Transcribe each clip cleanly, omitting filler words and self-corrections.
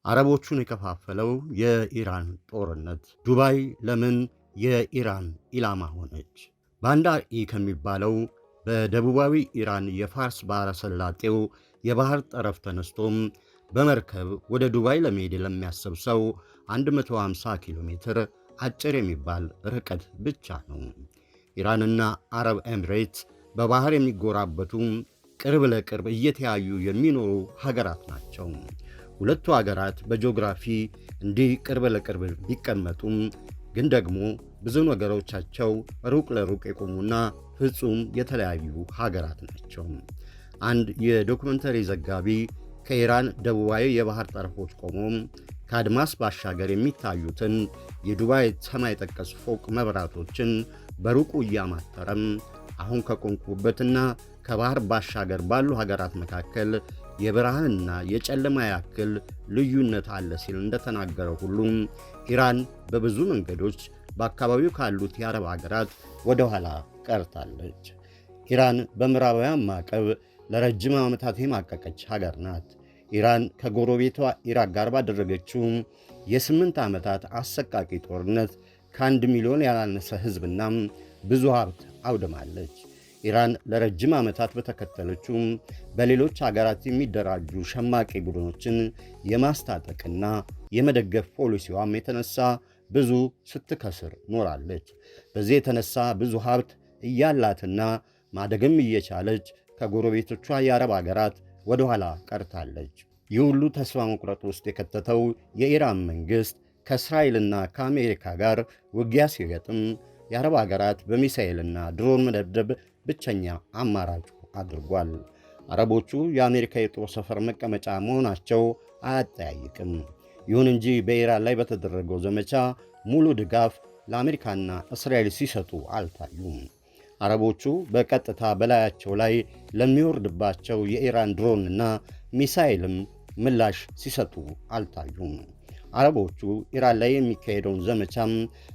አረቦቹን የከፋፈለው የኢራን ጦርነት። ዱባይ ለምን የኢራን ኢላማ ሆነች? ባንዳር-ኢ ከሚባለው በደቡባዊ ኢራን የፋርስ ባሕረ ሰላጤው የባህር ጠረፍ ተነስቶም በመርከብ ወደ ዱባይ ለመሄድ ለሚያስብ ሰው 150 ኪሎ ሜትር አጭር የሚባል ርቀት ብቻ ነው። ኢራንና አረብ ኤምሬት በባህር የሚጎራበቱ ቅርብ ለቅርብ እየተያዩ የሚኖሩ ሀገራት ናቸው። ሁለቱ ሀገራት በጂኦግራፊ እንዲህ ቅርብ ለቅርብ ቢቀመጡም ግን ደግሞ ብዙ ነገሮቻቸው ሩቅ ለሩቅ የቆሙና ፍጹም የተለያዩ ሀገራት ናቸው። አንድ የዶክመንተሪ ዘጋቢ ከኢራን ደቡባዊ የባህር ጠረፎች ቆሞ ከአድማስ ባሻገር የሚታዩትን የዱባይ ሰማይ ጠቀስ ፎቅ መብራቶችን በሩቁ እያማተረም አሁን ከቆምኩበትና ከባህር ባሻገር ባሉ ሀገራት መካከል የብርሃንና የጨለማ ያክል ልዩነት አለ ሲል እንደተናገረው ሁሉም ኢራን በብዙ መንገዶች በአካባቢው ካሉት የአረብ ሀገራት ወደ ኋላ ቀርታለች። ኢራን በምዕራባውያን ማዕቀብ ለረጅም ዓመታት የማቀቀች ሀገር ናት። ኢራን ከጎረቤቷ ኢራቅ ጋር ባደረገችው የ8 ዓመታት አሰቃቂ ጦርነት ከ1 ሚሊዮን ያላነሰ ሕዝብና ብዙ ሀብት አውድማለች። ኢራን ለረጅም ዓመታት በተከተለችው በሌሎች ሀገራት የሚደራጁ ሸማቂ ቡድኖችን የማስታጠቅና የመደገፍ ፖሊሲዋም የተነሳ ብዙ ስትከስር ኖራለች። በዚህ የተነሳ ብዙ ሀብት እያላትና ማደግም እየቻለች ከጎረቤቶቿ የአረብ ሀገራት ወደ ኋላ ቀርታለች። ይህ ሁሉ ተስፋ መቁረጥ ውስጥ የከተተው የኢራን መንግሥት ከእስራኤልና ከአሜሪካ ጋር ውጊያ ሲገጥም የአረብ ሀገራት በሚሳኤልና ድሮን መደብደብ ብቸኛ አማራጩ አድርጓል። አረቦቹ የአሜሪካ የጦር ሰፈር መቀመጫ መሆናቸው አያጠያይቅም። ይሁን እንጂ በኢራን ላይ በተደረገው ዘመቻ ሙሉ ድጋፍ ለአሜሪካና እስራኤል ሲሰጡ አልታዩም። አረቦቹ በቀጥታ በላያቸው ላይ ለሚወርድባቸው የኢራን ድሮንና ሚሳኤልም ምላሽ ሲሰጡ አልታዩም። አረቦቹ ኢራን ላይ የሚካሄደውን ዘመቻም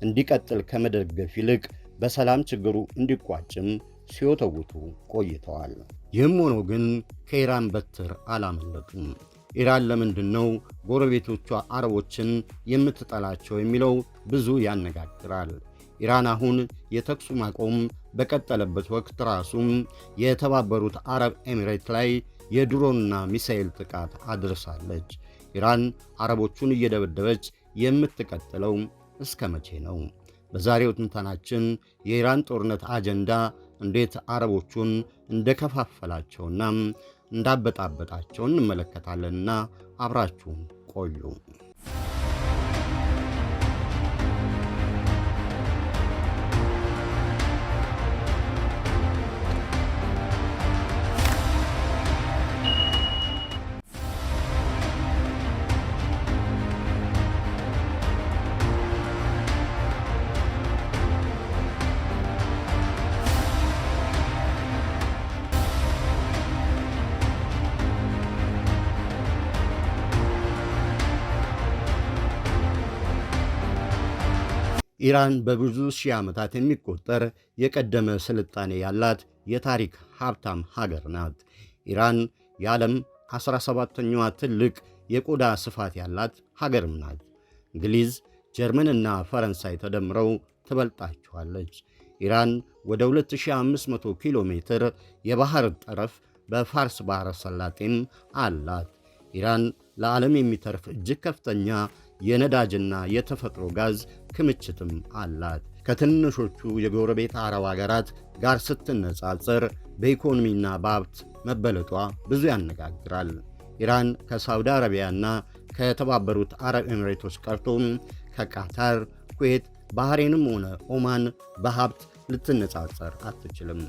እንዲቀጥል ከመደገፍ ይልቅ በሰላም ችግሩ እንዲቋጭም ሲወተውቱ ቆይተዋል። ይህም ሆኖ ግን ከኢራን በትር አላመለጡም። ኢራን ለምንድን ነው ጎረቤቶቿ አረቦችን የምትጠላቸው የሚለው ብዙ ያነጋግራል። ኢራን አሁን የተኩስ ማቆም በቀጠለበት ወቅት ራሱም የተባበሩት አረብ ኤሚሬት ላይ የድሮንና ሚሳኤል ጥቃት አድርሳለች። ኢራን አረቦቹን እየደበደበች የምትቀጥለው እስከ መቼ ነው? በዛሬው ትንተናችን የኢራን ጦርነት አጀንዳ እንዴት አረቦቹን እንደከፋፈላቸውና እንዳበጣበጣቸው እንመለከታለንና አብራችሁን ቆዩ። ኢራን በብዙ ሺህ ዓመታት የሚቆጠር የቀደመ ስልጣኔ ያላት የታሪክ ሀብታም ሀገር ናት። ኢራን የዓለም 17ኛዋ ትልቅ የቆዳ ስፋት ያላት ሀገርም ናት። እንግሊዝ፣ ጀርመንና ፈረንሳይ ተደምረው ትበልጣቸዋለች። ኢራን ወደ 2500 ኪሎ ሜትር የባህር ጠረፍ በፋርስ ባሕረ ሰላጤም አላት። ኢራን ለዓለም የሚተርፍ እጅግ ከፍተኛ የነዳጅና የተፈጥሮ ጋዝ ክምችትም አላት። ከትንሾቹ የጎረቤት አረብ ሀገራት ጋር ስትነጻጸር በኢኮኖሚና በሀብት መበለጧ ብዙ ያነጋግራል። ኢራን ከሳውዲ አረቢያና ከተባበሩት አረብ ኤሚሬቶች ቀርቶም ከቃታር፣ ኩዌት፣ ባህሬንም ሆነ ኦማን በሀብት ልትነጻጸር አትችልም።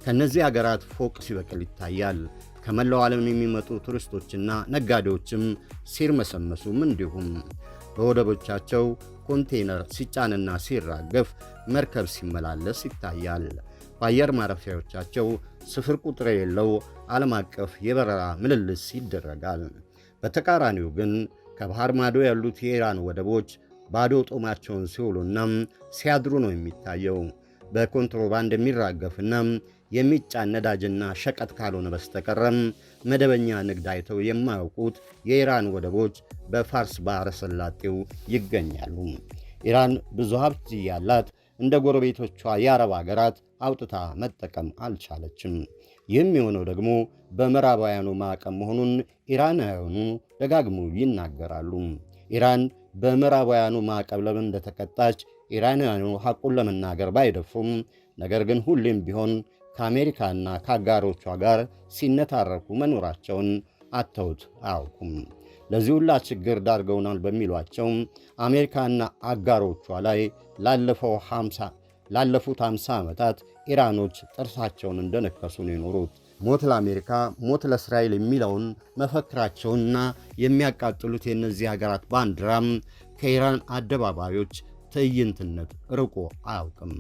ከነዚህ አገራት ፎቅ ሲበቅል ይታያል። ከመላው ዓለም የሚመጡ ቱሪስቶችና ነጋዴዎችም ሲርመሰመሱም እንዲሁም በወደቦቻቸው ኮንቴይነር ሲጫንና ሲራገፍ መርከብ ሲመላለስ ይታያል። በአየር ማረፊያዎቻቸው ስፍር ቁጥር የሌለው ዓለም አቀፍ የበረራ ምልልስ ይደረጋል። በተቃራኒው ግን ከባህር ማዶ ያሉት የኢራን ወደቦች ባዶ ጦማቸውን ሲውሉና ሲያድሩ ነው የሚታየው። በኮንትሮባንድ የሚራገፍና የሚጫን ነዳጅና ሸቀጥ ካልሆነ በስተቀረም መደበኛ ንግድ አይተው የማያውቁት የኢራን ወደቦች በፋርስ ባሕረ ሰላጤው ይገኛሉ። ኢራን ብዙ ሀብት ያላት እንደ ጎረቤቶቿ የአረብ አገራት አውጥታ መጠቀም አልቻለችም። ይህም የሆነው ደግሞ በምዕራባውያኑ ማዕቀብ መሆኑን ኢራናውያኑ ደጋግመው ይናገራሉ። ኢራን በምዕራባውያኑ ማዕቀብ ለምን እንደተቀጣች ኢራናውያኑ ሐቁን ለመናገር ባይደፍሩም፣ ነገር ግን ሁሌም ቢሆን ከአሜሪካና ከአጋሮቿ ጋር ሲነታረኩ መኖራቸውን አተውት አያውቁም። ለዚህ ሁላ ችግር ዳርገውናል በሚሏቸው አሜሪካና አጋሮቿ ላይ ላለፉት 50 ዓመታት ኢራኖች ጥርሳቸውን እንደነከሱ ነው የኖሩት። ሞት ለአሜሪካ ሞት ለእስራኤል የሚለውን መፈክራቸውንና የሚያቃጥሉት የእነዚህ ሀገራት ባንዲራም ከኢራን አደባባዮች ትዕይንትነት ርቆ አያውቅም።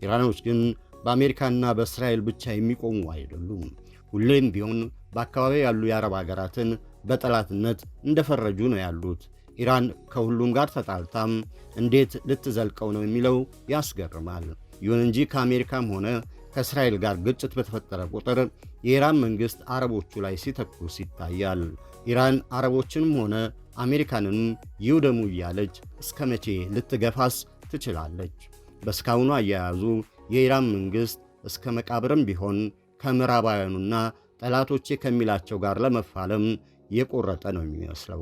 ኢራኖች ግን በአሜሪካና በእስራኤል ብቻ የሚቆሙ አይደሉም። ሁሌም ቢሆን በአካባቢ ያሉ የአረብ ሀገራትን በጠላትነት እንደፈረጁ ነው ያሉት። ኢራን ከሁሉም ጋር ተጣልታም እንዴት ልትዘልቀው ነው የሚለው ያስገርማል። ይሁን እንጂ ከአሜሪካም ሆነ ከእስራኤል ጋር ግጭት በተፈጠረ ቁጥር የኢራን መንግሥት አረቦቹ ላይ ሲተኩስ ይታያል። ኢራን አረቦችንም ሆነ አሜሪካንንም ይውደሙ እያለች እስከ መቼ ልትገፋስ ትችላለች? በእስካሁኑ አያያዙ የኢራን መንግሥት እስከ መቃብርም ቢሆን ከምዕራባውያኑና ጠላቶቼ ከሚላቸው ጋር ለመፋለም የቆረጠ ነው የሚመስለው።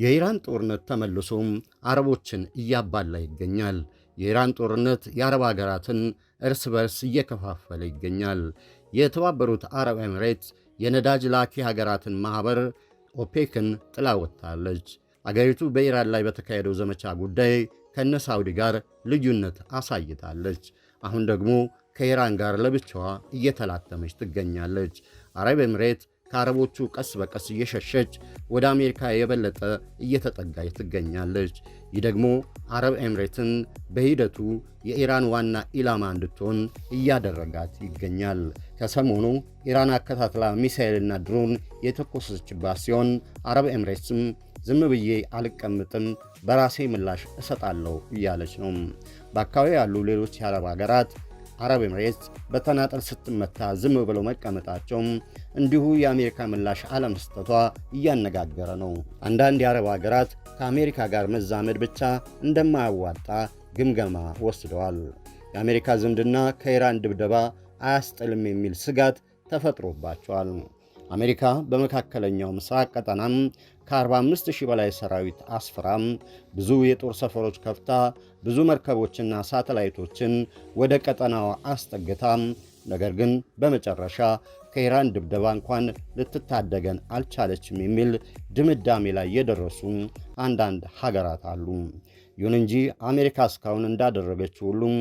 የኢራን ጦርነት ተመልሶም አረቦችን እያባላ ይገኛል። የኢራን ጦርነት የአረብ ሀገራትን እርስ በርስ እየከፋፈለ ይገኛል። የተባበሩት አረብ ኤሚሬትስ የነዳጅ ላኪ ሀገራትን ማኅበር ኦፔክን ጥላ ወጥታለች። አገሪቱ በኢራን ላይ በተካሄደው ዘመቻ ጉዳይ ከነ ሳውዲ ጋር ልዩነት አሳይታለች። አሁን ደግሞ ከኢራን ጋር ለብቻዋ እየተላተመች ትገኛለች። አረብ ኤሚሬት ከአረቦቹ ቀስ በቀስ እየሸሸች ወደ አሜሪካ የበለጠ እየተጠጋች ትገኛለች። ይህ ደግሞ አረብ ኤሚሬትን በሂደቱ የኢራን ዋና ኢላማ እንድትሆን እያደረጋት ይገኛል። ከሰሞኑ ኢራን አከታትላ ሚሳኤልና ድሮን የተኮሰችባት ሲሆን አረብ ኤሚሬትስም ዝም ብዬ አልቀምጥም፣ በራሴ ምላሽ እሰጣለሁ እያለች ነው። በአካባቢ ያሉ ሌሎች የአረብ ሀገራት አረብ ኤሚሬትስ በተናጠል ስትመታ ዝም ብለው መቀመጣቸውም እንዲሁ የአሜሪካ ምላሽ አለመስጠቷ እያነጋገረ ነው። አንዳንድ የአረብ ሀገራት ከአሜሪካ ጋር መዛመድ ብቻ እንደማያዋጣ ግምገማ ወስደዋል። የአሜሪካ ዝምድና ከኢራን ድብደባ አያስጥልም የሚል ስጋት ተፈጥሮባቸዋል። አሜሪካ በመካከለኛው ምስራቅ ቀጠናም ከ45,000 በላይ ሰራዊት አስፍራም ብዙ የጦር ሰፈሮች ከፍታ ብዙ መርከቦችና ሳተላይቶችን ወደ ቀጠናው አስጠግታ፣ ነገር ግን በመጨረሻ ከኢራን ድብደባ እንኳን ልትታደገን አልቻለችም የሚል ድምዳሜ ላይ የደረሱ አንዳንድ ሀገራት አሉ። ይሁን እንጂ አሜሪካ እስካሁን እንዳደረገችው ሁሉም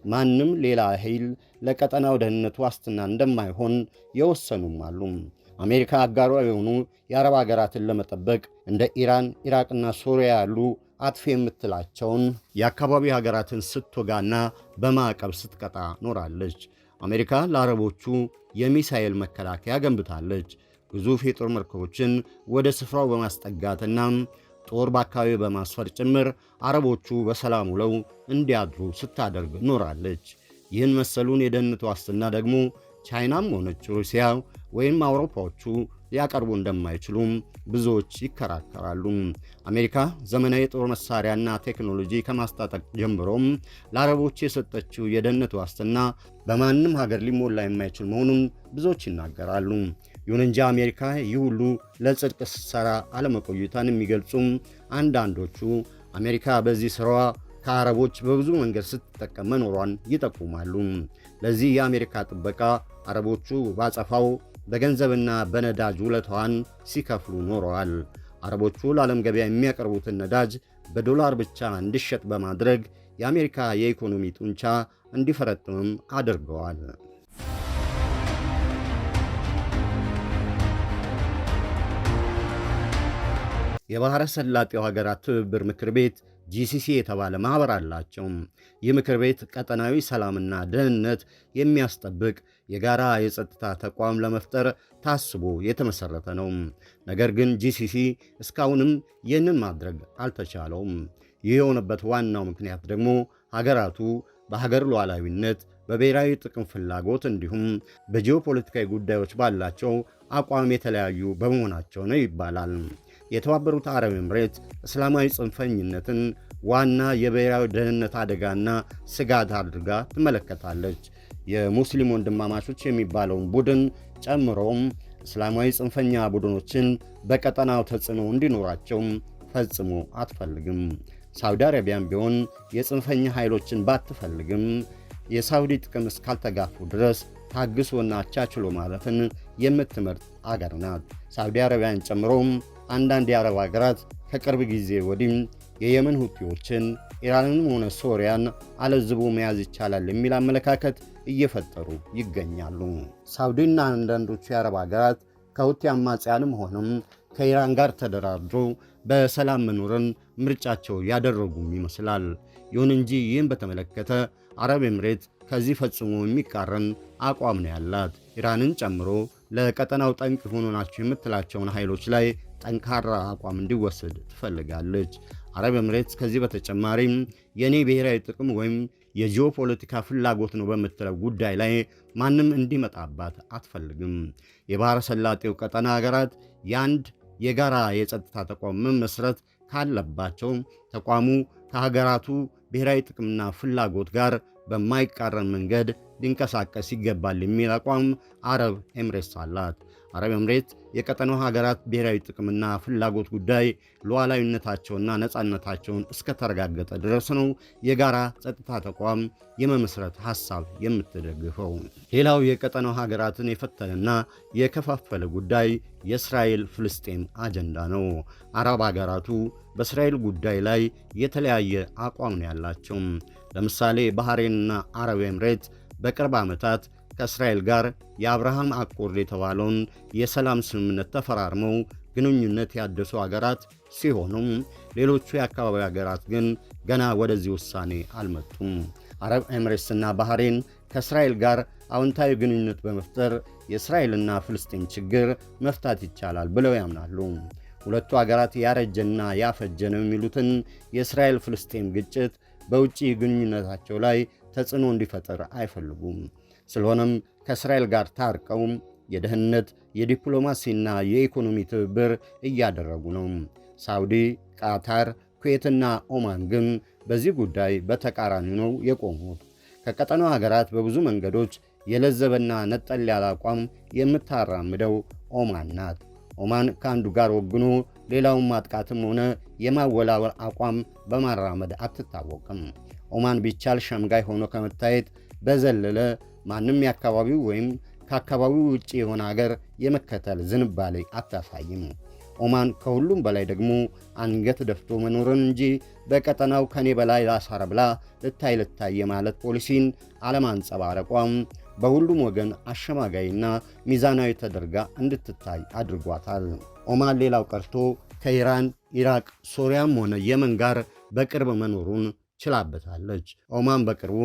ማንም ሌላ ኃይል ለቀጠናው ደህንነት ዋስትና እንደማይሆን የወሰኑም አሉ። አሜሪካ አጋሯ የሆኑ የአረብ ሀገራትን ለመጠበቅ እንደ ኢራን፣ ኢራቅና ሶሪያ ያሉ አጥፊ የምትላቸውን የአካባቢ ሀገራትን ስትወጋና በማዕቀብ ስትቀጣ ኖራለች። አሜሪካ ለአረቦቹ የሚሳኤል መከላከያ ገንብታለች። ግዙፍ የጦር መርከቦችን ወደ ስፍራው በማስጠጋትና ጦር በአካባቢ በማስፈር ጭምር አረቦቹ በሰላም ውለው እንዲያድሩ ስታደርግ ኖራለች። ይህን መሰሉን የደህንነት ዋስትና ደግሞ ቻይናም ሆነች ሩሲያ ወይም አውሮፓዎቹ ሊያቀርቡ እንደማይችሉም ብዙዎች ይከራከራሉ። አሜሪካ ዘመናዊ የጦር መሳሪያና ቴክኖሎጂ ከማስታጠቅ ጀምሮም ለአረቦች የሰጠችው የደህንነት ዋስትና በማንም ሀገር ሊሞላ የማይችል መሆኑን ብዙዎች ይናገራሉ። ይሁን እንጂ አሜሪካ ይህ ሁሉ ለጽድቅ ስትሰራ አለመቆየቷን የሚገልጹም አንዳንዶቹ አሜሪካ በዚህ ስራዋ ከአረቦች በብዙ መንገድ ስትጠቀም መኖሯን ይጠቁማሉ። ለዚህ የአሜሪካ ጥበቃ አረቦቹ ባጸፋው በገንዘብና በነዳጅ ውለታዋን ሲከፍሉ ኖረዋል። አረቦቹ ለዓለም ገበያ የሚያቀርቡትን ነዳጅ በዶላር ብቻ እንዲሸጥ በማድረግ የአሜሪካ የኢኮኖሚ ጡንቻ እንዲፈረጥምም አድርገዋል። የባሕረ ሰላጤው ሀገራት ትብብር ምክር ቤት ጂሲሲ የተባለ ማኅበር አላቸው። ይህ ምክር ቤት ቀጠናዊ ሰላምና ደህንነት የሚያስጠብቅ የጋራ የጸጥታ ተቋም ለመፍጠር ታስቦ የተመሠረተ ነው። ነገር ግን ጂሲሲ እስካሁንም ይህንን ማድረግ አልተቻለውም። ይህ የሆነበት ዋናው ምክንያት ደግሞ ሀገራቱ በሀገር ሉዓላዊነት፣ በብሔራዊ ጥቅም ፍላጎት እንዲሁም በጂኦፖለቲካዊ ጉዳዮች ባላቸው አቋም የተለያዩ በመሆናቸው ነው ይባላል። የተባበሩት አረብ ኤምሬት እስላማዊ ጽንፈኝነትን ዋና የብሔራዊ ደህንነት አደጋና ስጋት አድርጋ ትመለከታለች። የሙስሊም ወንድማማቾች የሚባለውን ቡድን ጨምሮም እስላማዊ ጽንፈኛ ቡድኖችን በቀጠናው ተጽዕኖ እንዲኖራቸው ፈጽሞ አትፈልግም። ሳውዲ አረቢያም ቢሆን የጽንፈኛ ኃይሎችን ባትፈልግም የሳውዲ ጥቅም እስካልተጋፉ ድረስ ታግሶና አቻችሎ ማለፍን የምትመርጥ አገር ናት። ሳውዲ አረቢያን ጨምሮም አንዳንድ የአረብ ሀገራት ከቅርብ ጊዜ ወዲህ የየመን ሁቲዎችን፣ ኢራንንም ሆነ ሶሪያን አለዝቦ መያዝ ይቻላል የሚል አመለካከት እየፈጠሩ ይገኛሉ። ሳውዲና አንዳንዶቹ የአረብ ሀገራት ከሁቲ አማጽያንም ሆነም ከኢራን ጋር ተደራድሮ በሰላም መኖርን ምርጫቸው ያደረጉም ይመስላል። ይሁን እንጂ ይህን በተመለከተ አረብ ኤምሬት ከዚህ ፈጽሞ የሚቃረን አቋም ነው ያላት። ኢራንን ጨምሮ ለቀጠናው ጠንቅ የሆኑ ናቸው የምትላቸውን ኃይሎች ላይ ጠንካራ አቋም እንዲወሰድ ትፈልጋለች። አረብ ኤምሬት ከዚህ በተጨማሪም የኔ ብሔራዊ ጥቅም ወይም የጂኦፖለቲካ ፍላጎት ነው በምትለው ጉዳይ ላይ ማንም እንዲመጣባት አትፈልግም። የባሕረ ሰላጤው ቀጠና ሀገራት የአንድ የጋራ የጸጥታ ተቋም መመስረት ካለባቸው ተቋሙ ከሀገራቱ ብሔራዊ ጥቅምና ፍላጎት ጋር በማይቃረን መንገድ ሊንቀሳቀስ ይገባል የሚል አቋም አረብ ኤምሬትስ አላት። አረብ ኤምሬት የቀጠናው ሀገራት ብሔራዊ ጥቅምና ፍላጎት ጉዳይ ሉዓላዊነታቸውና ነፃነታቸውን እስከተረጋገጠ ድረስ ነው የጋራ ጸጥታ ተቋም የመመስረት ሐሳብ የምትደግፈው። ሌላው የቀጠናው ሀገራትን የፈተነና የከፋፈለ ጉዳይ የእስራኤል ፍልስጤም አጀንዳ ነው። አረብ ሀገራቱ በእስራኤል ጉዳይ ላይ የተለያየ አቋም ነው ያላቸው። ለምሳሌ ባህሬንና አረብ ኤምሬት በቅርብ ዓመታት ከእስራኤል ጋር የአብርሃም አኮርድ የተባለውን የሰላም ስምምነት ተፈራርመው ግንኙነት ያደሱ አገራት ሲሆኑም ሌሎቹ የአካባቢ አገራት ግን ገና ወደዚህ ውሳኔ አልመጡም። አረብ ኤምሬትስና ባህሬን ከእስራኤል ጋር አዎንታዊ ግንኙነት በመፍጠር የእስራኤልና ፍልስጤም ችግር መፍታት ይቻላል ብለው ያምናሉ። ሁለቱ አገራት ያረጀና ያፈጀ ነው የሚሉትን የእስራኤል ፍልስጤም ግጭት በውጭ ግንኙነታቸው ላይ ተጽዕኖ እንዲፈጠር አይፈልጉም። ስለሆነም ከእስራኤል ጋር ታርቀው የደህንነት፣ የዲፕሎማሲና የኢኮኖሚ ትብብር እያደረጉ ነው። ሳውዲ፣ ቃታር፣ ኩዌትና ኦማን ግን በዚህ ጉዳይ በተቃራኒ ነው የቆሙት። ከቀጠናው ሀገራት በብዙ መንገዶች የለዘበና ነጠል ያለ አቋም የምታራምደው ኦማን ናት። ኦማን ከአንዱ ጋር ወግኖ ሌላውን ማጥቃትም ሆነ የማወላወል አቋም በማራመድ አትታወቅም። ኦማን ቢቻል ሸምጋይ ሆኖ ከመታየት በዘለለ ማንም የአካባቢው ወይም ከአካባቢው ውጭ የሆነ ሀገር የመከተል ዝንባሌ አታሳይም። ኦማን ከሁሉም በላይ ደግሞ አንገት ደፍቶ መኖርን እንጂ በቀጠናው ከኔ በላይ ላሳር ብላ ልታይ የማለት ፖሊሲን አለማንጸባረቋም በሁሉም ወገን አሸማጋይና ሚዛናዊ ተደርጋ እንድትታይ አድርጓታል። ኦማን ሌላው ቀርቶ ከኢራን፣ ኢራቅ፣ ሶሪያም ሆነ የመን ጋር በቅርብ መኖሩን ችላበታለች። ኦማን በቅርቡ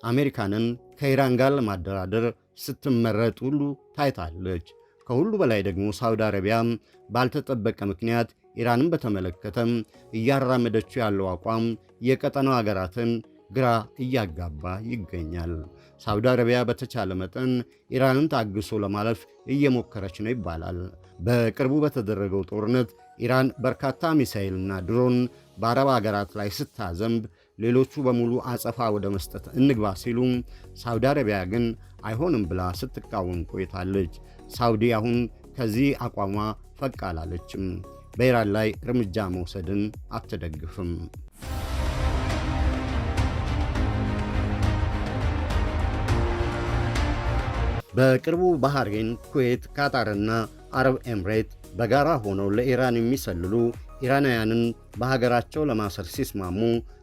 አሜሪካንን ከኢራን ጋር ለማደራደር ስትመረጥ ሁሉ ታይታለች። ከሁሉ በላይ ደግሞ ሳውዲ አረቢያም ባልተጠበቀ ምክንያት ኢራንን በተመለከተም እያራመደችው ያለው አቋም የቀጠናው ሀገራትን ግራ እያጋባ ይገኛል። ሳውዲ አረቢያ በተቻለ መጠን ኢራንን ታግሶ ለማለፍ እየሞከረች ነው ይባላል። በቅርቡ በተደረገው ጦርነት ኢራን በርካታ ሚሳኤልና ድሮን በአረብ ሀገራት ላይ ስታዘንብ ሌሎቹ በሙሉ አጸፋ ወደ መስጠት እንግባ ሲሉ፣ ሳውዲ አረቢያ ግን አይሆንም ብላ ስትቃወም ቆይታለች። ሳውዲ አሁን ከዚህ አቋሟ ፈቅ አላለችም። በኢራን ላይ እርምጃ መውሰድን አትደግፍም። በቅርቡ ባህሬን፣ ኩዌት፣ ካታርና አረብ ኤምሬት በጋራ ሆነው ለኢራን የሚሰልሉ ኢራናውያንን በሀገራቸው ለማሰር ሲስማሙ፣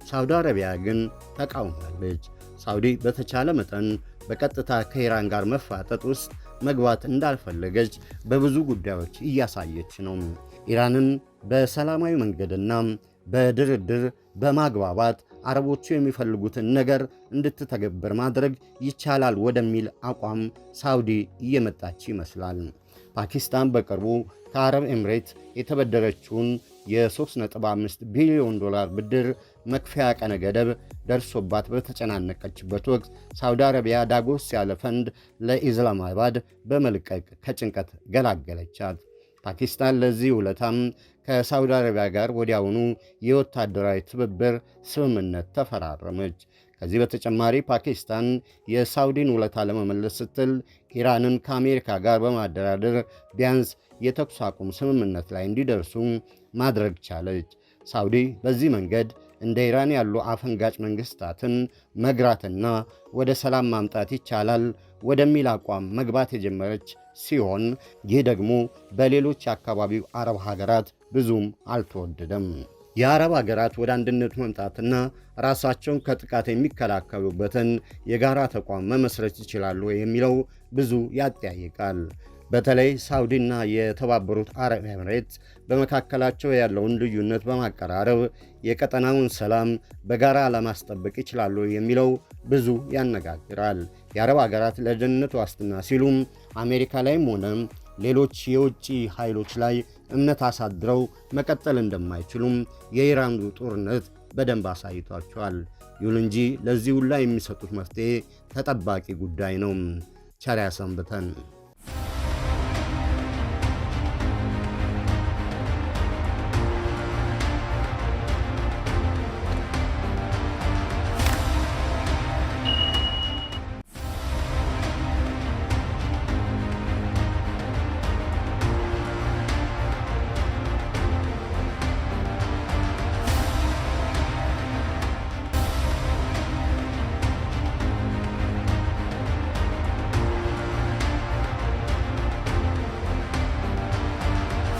ሳውዲ አረቢያ ግን ተቃውማለች። ሳውዲ በተቻለ መጠን በቀጥታ ከኢራን ጋር መፋጠጥ ውስጥ መግባት እንዳልፈለገች በብዙ ጉዳዮች እያሳየች ነው። ኢራንን በሰላማዊ መንገድና በድርድር በማግባባት አረቦቹ የሚፈልጉትን ነገር እንድትተገብር ማድረግ ይቻላል ወደሚል አቋም ሳውዲ እየመጣች ይመስላል። ፓኪስታን በቅርቡ ከአረብ ኤምሬት የተበደረችውን የ3.5 ቢሊዮን ዶላር ብድር መክፈያ ቀነ ገደብ ደርሶባት በተጨናነቀችበት ወቅት ሳውዲ አረቢያ ዳጎስ ያለ ፈንድ ለኢስላማባድ በመልቀቅ ከጭንቀት ገላገለቻት። ፓኪስታን ለዚህ ውለታም ከሳውዲ አረቢያ ጋር ወዲያውኑ የወታደራዊ ትብብር ስምምነት ተፈራረመች። ከዚህ በተጨማሪ ፓኪስታን የሳውዲን ውለታ ለመመለስ ስትል ኢራንን ከአሜሪካ ጋር በማደራደር ቢያንስ የተኩስ አቁም ስምምነት ላይ እንዲደርሱ ማድረግ ቻለች። ሳውዲ በዚህ መንገድ እንደ ኢራን ያሉ አፈንጋጭ መንግስታትን መግራትና ወደ ሰላም ማምጣት ይቻላል ወደሚል አቋም መግባት የጀመረች ሲሆን ይህ ደግሞ በሌሎች የአካባቢው አረብ ሀገራት ብዙም አልተወደደም። የአረብ ሀገራት ወደ አንድነት መምጣትና ራሳቸውን ከጥቃት የሚከላከሉበትን የጋራ ተቋም መመስረት ይችላሉ የሚለው ብዙ ያጠያይቃል። በተለይ ሳውዲና የተባበሩት አረብ ኤምሬትስ በመካከላቸው ያለውን ልዩነት በማቀራረብ የቀጠናውን ሰላም በጋራ ለማስጠበቅ ይችላሉ የሚለው ብዙ ያነጋግራል። የአረብ ሀገራት ለደህንነት ዋስትና ሲሉም አሜሪካ ላይም ሆነ ሌሎች የውጭ ኃይሎች ላይ እምነት አሳድረው መቀጠል እንደማይችሉም የኢራኑ ጦርነት በደንብ አሳይቷቸዋል። ይሁን እንጂ ለዚህ ሁላ የሚሰጡት መፍትሄ ተጠባቂ ጉዳይ ነው። ቸር ያሰንብተን።